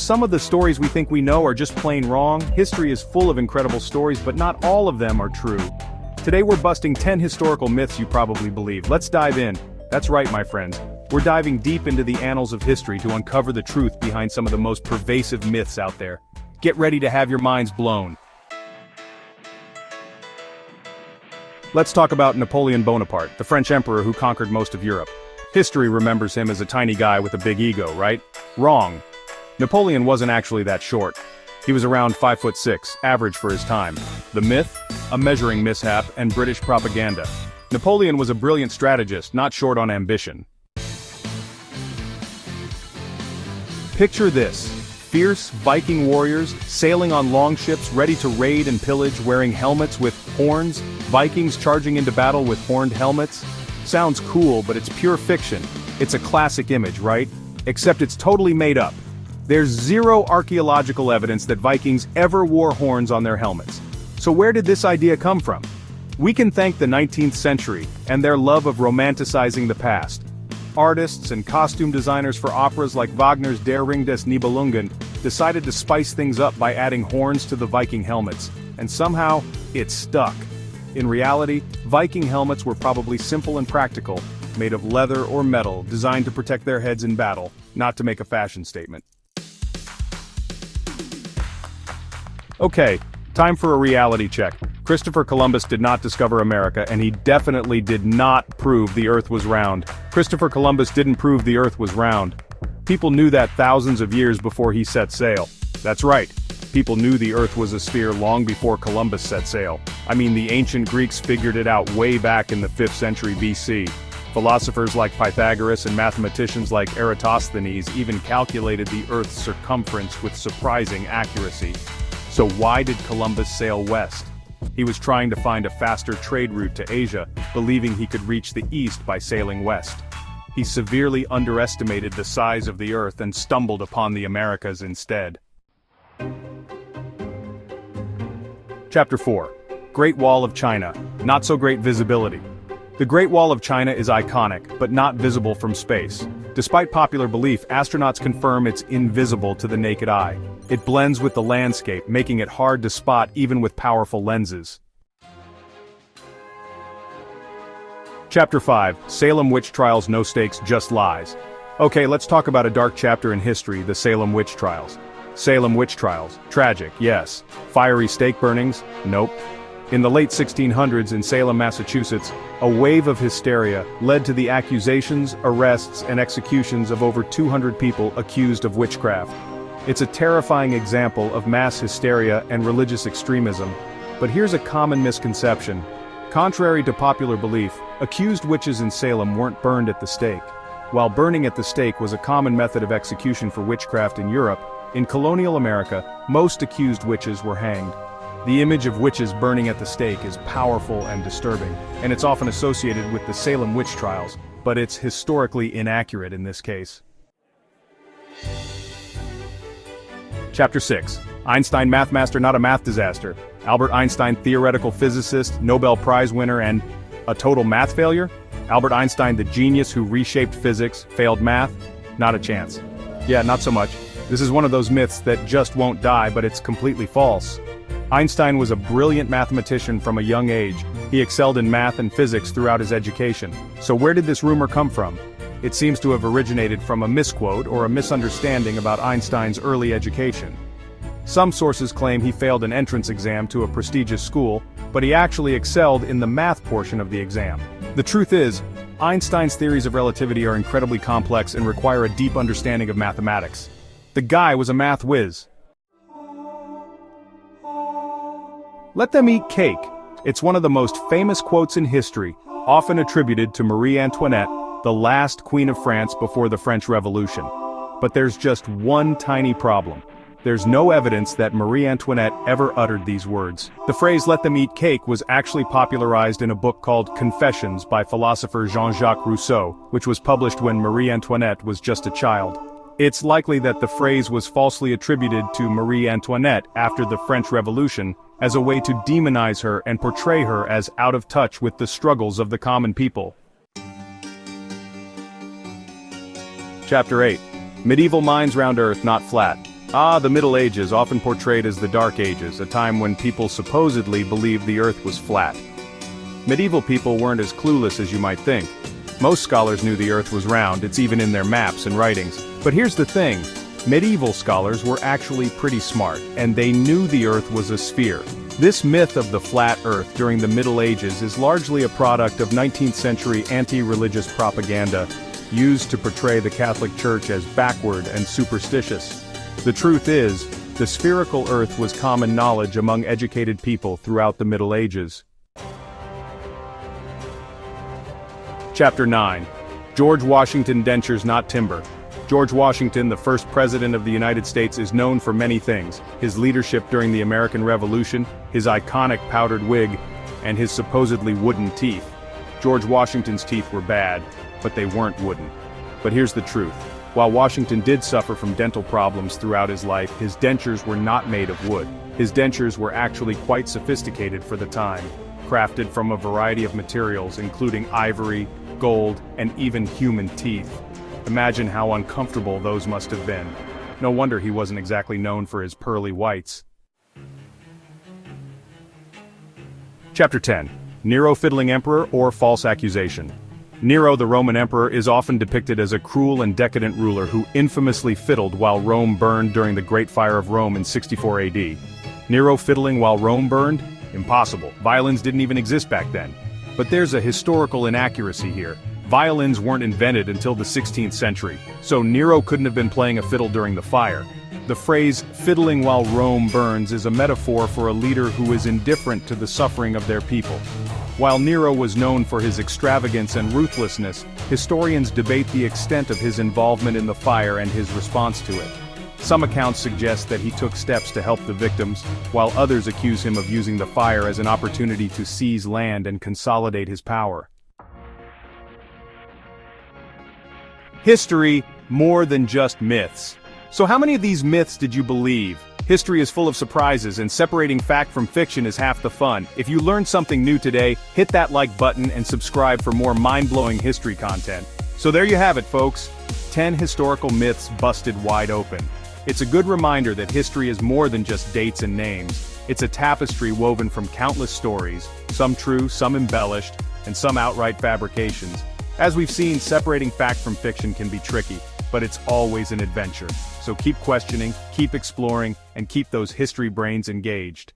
some of the stories we think we know are just plain wrong, history is full of incredible stories, but not all of them are true. Today we're busting 10 historical myths you probably believe. Let's dive in. That's right, my friends. We're diving deep into the annals of history to uncover the truth behind some of the most pervasive myths out there. Get ready to have your minds blown. Let's talk about Napoleon Bonaparte, the French emperor who conquered most of Europe. History remembers him as a tiny guy with a big ego, right? Wrong. Napoleon wasn't actually that short. He was around 5'6", average for his time. The myth? A measuring mishap and British propaganda. Napoleon was a brilliant strategist, not short on ambition. Picture this. Fierce Viking warriors, sailing on longships ready to raid and pillage, wearing helmets with horns, Vikings charging into battle with horned helmets. Sounds cool, but it's pure fiction. It's a classic image, right? Except it's totally made up. There's zero archaeological evidence that Vikings ever wore horns on their helmets. So where did this idea come from? We can thank the 19th century and their love of romanticizing the past. Artists and costume designers for operas like Wagner's Der Ring des Nibelungen decided to spice things up by adding horns to the Viking helmets, and somehow, it stuck. In reality, Viking helmets were probably simple and practical, made of leather or metal, designed to protect their heads in battle, not to make a fashion statement. Okay, time for a reality check. Christopher Columbus did not discover America, and he definitely did not prove the Earth was round. Christopher Columbus didn't prove the Earth was round. People knew that thousands of years before he set sail. That's right. People knew the Earth was a sphere long before Columbus set sail. I mean, the ancient Greeks figured it out way back in the 5th century BC. Philosophers like Pythagoras and mathematicians like Eratosthenes even calculated the Earth's circumference with surprising accuracy. So why did Columbus sail west? He was trying to find a faster trade route to Asia, believing he could reach the east by sailing west. He severely underestimated the size of the Earth and stumbled upon the Americas instead. Chapter 4. Great Wall of China. Not so great visibility. The Great Wall of China is iconic, but not visible from space. Despite popular belief, astronauts confirm it's invisible to the naked eye. It blends with the landscape, making it hard to spot even with powerful lenses. Chapter 5. Salem Witch Trials. No stakes, just lies. Okay, let's talk about a dark chapter in history, the Salem Witch Trials. Salem Witch Trials. Tragic, yes. Fiery stake burnings? Nope. In the late 1600s in Salem, Massachusetts, a wave of hysteria led to the accusations, arrests, and executions of over 200 people accused of witchcraft. It's a terrifying example of mass hysteria and religious extremism, but here's a common misconception. Contrary to popular belief, accused witches in Salem weren't burned at the stake. While burning at the stake was a common method of execution for witchcraft in Europe, in colonial America, most accused witches were hanged. The image of witches burning at the stake is powerful and disturbing, and it's often associated with the Salem witch trials, but it's historically inaccurate in this case. Chapter 6. Einstein, math master, not a math disaster. Albert Einstein, theoretical physicist, Nobel Prize winner, and a total math failure? Albert Einstein, the genius who reshaped physics, failed math? Not a chance. Yeah, not so much. This is one of those myths that just won't die, but it's completely false. Einstein was a brilliant mathematician from a young age. He excelled in math and physics throughout his education. So where did this rumor come from? It seems to have originated from a misquote or a misunderstanding about Einstein's early education. Some sources claim he failed an entrance exam to a prestigious school, but he actually excelled in the math portion of the exam. The truth is, Einstein's theories of relativity are incredibly complex and require a deep understanding of mathematics. The guy was a math whiz. Let them eat cake. It's one of the most famous quotes in history, often attributed to Marie Antoinette, the last queen of France before the French Revolution. But there's just one tiny problem. There's no evidence that Marie Antoinette ever uttered these words. The phrase "let them eat cake" was actually popularized in a book called Confessions by philosopher Jean-Jacques Rousseau, which was published when Marie Antoinette was just a child. It's likely that the phrase was falsely attributed to Marie Antoinette after the French Revolution as a way to demonize her and portray her as out of touch with the struggles of the common people. Chapter 8. Medieval minds round Earth, not flat. The Middle Ages, often portrayed as the Dark Ages, a time when people supposedly believed the Earth was flat. Medieval people weren't as clueless as you might think. Most scholars knew the Earth was round, it's even in their maps and writings. But here's the thing, medieval scholars were actually pretty smart, and they knew the Earth was a sphere. This myth of the flat Earth during the Middle Ages is largely a product of 19th century anti-religious propaganda used to portray the Catholic Church as backward and superstitious. The truth is, the spherical Earth was common knowledge among educated people throughout the Middle Ages. Chapter 9. George Washington Dentures Not Timber. George Washington, the first president of the United States, is known for many things: his leadership during the American Revolution, his iconic powdered wig, and his supposedly wooden teeth. George Washington's teeth were bad, but they weren't wooden. But here's the truth. While Washington did suffer from dental problems throughout his life, his dentures were not made of wood. His dentures were actually quite sophisticated for the time, crafted from a variety of materials including ivory, gold, and even human teeth. Imagine how uncomfortable those must have been. No wonder he wasn't exactly known for his pearly whites. Chapter 10. Nero Fiddling Emperor or False Accusation. Nero, the Roman emperor, is often depicted as a cruel and decadent ruler who infamously fiddled while Rome burned during the Great Fire of Rome in 64 AD. Nero fiddling while Rome burned? Impossible. Violins didn't even exist back then. But there's a historical inaccuracy here. Violins weren't invented until the 16th century, so Nero couldn't have been playing a fiddle during the fire. The phrase, fiddling while Rome burns, is a metaphor for a leader who is indifferent to the suffering of their people. While Nero was known for his extravagance and ruthlessness, historians debate the extent of his involvement in the fire and his response to it. Some accounts suggest that he took steps to help the victims, while others accuse him of using the fire as an opportunity to seize land and consolidate his power. History, more than just myths. So how many of these myths did you believe? History is full of surprises, and separating fact from fiction is half the fun. If you learned something new today, hit that like button and subscribe for more mind-blowing history content. So there you have it, folks. 10 historical myths busted wide open. It's a good reminder that history is more than just dates and names. It's a tapestry woven from countless stories, some true, some embellished, and some outright fabrications. As we've seen, separating fact from fiction can be tricky, but it's always an adventure. So keep questioning, keep exploring, and keep those history brains engaged.